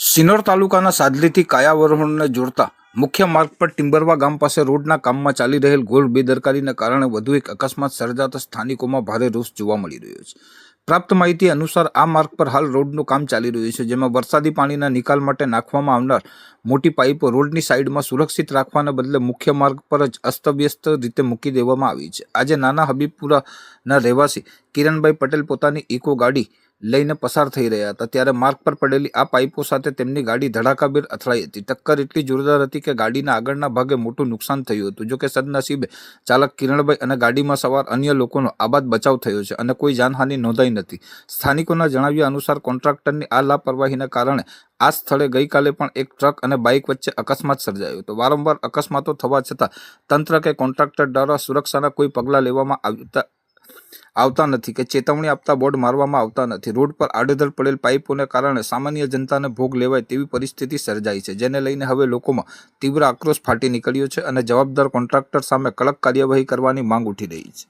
સિનોર તાલુકાના સાદલીથી કાયાવરોહણને જોડતા મુખ્ય માર્ગ પર ટિમ્બરવા ગામ પાસે રોડના કામમાં ચાલી રહેલ ઘોર બેદરકારીને કારણે વધુ એક અકસ્માત સર્જાતા સ્થાનિકોમાં ભારે રોષ જોવા મળી રહ્યો છે। પ્રાપ્ત માહિતી અનુસાર આ માર્ગ પર હાલ રોડનું કામ ચાલી રહ્યું છે, જેમાં વરસાદી પાણીના નિકાલ માટે નાખવામાં આવનાર મોટી પાઇપો રોડની સાઈડમાં સુરક્ષિત રાખવાને બદલે મુખ્ય માર્ગ પર જ અસ્તવ્યસ્ત રીતે મૂકી દેવામાં આવી છે। આજે નાના હબીબપુરાના રહેવાસી કિરણભાઈ પટેલ પોતાની ઇકો ગાડી લઈને પસાર થઈ રહ્યા હતા, ત્યારે માર્ગ પર પડેલી આ પાઇપો સાથે તેમની ગાડી ધડાકાભેર અથડાઈ હતી। ટક્કર એટલી જોરદાર હતી કે ગાડીના આગળના ભાગે મોટું નુકસાન થયું હતું। જોકે સદનસીબે ચાલક કિરણભાઈ અને ગાડીમાં સવાર અન્ય લોકોનો આબાદ બચાવ થયો છે અને કોઈ જાનહાનિ નોંધાઈ નથી। સ્થાનિકોના જણાવ્યા અનુસાર કોન્ટ્રાક્ટરની આ લાપરવાહીને કારણે આ સ્થળે ગઈકાલે પણ એક ટ્રક અને બાઇક વચ્ચે અકસ્માત સર્જાયો હતો। વારંવાર અકસ્માતો થવા છતાં તંત્ર કે કોન્ટ્રાક્ટર દ્વારા સુરક્ષાના કોઈ પગલાં લેવામાં આવતા નથી કે ચેતવણી આપતા બોર્ડ મારવામાં આવતા નથી। રોડ પર આડેધડ પડેલ પાઇપોને કારણે સામાન્ય જનતાને ભોગ લેવાય તેવી પરિસ્થિતિ સર્જાઈ છે, જેને લઈને હવે લોકોમાં તીવ્ર આક્રોશ ફાટી નીકળ્યો છે અને જવાબદાર કોન્ટ્રાક્ટર સામે કડક કાર્યવાહી કરવાની માંગ ઉઠી રહી છે।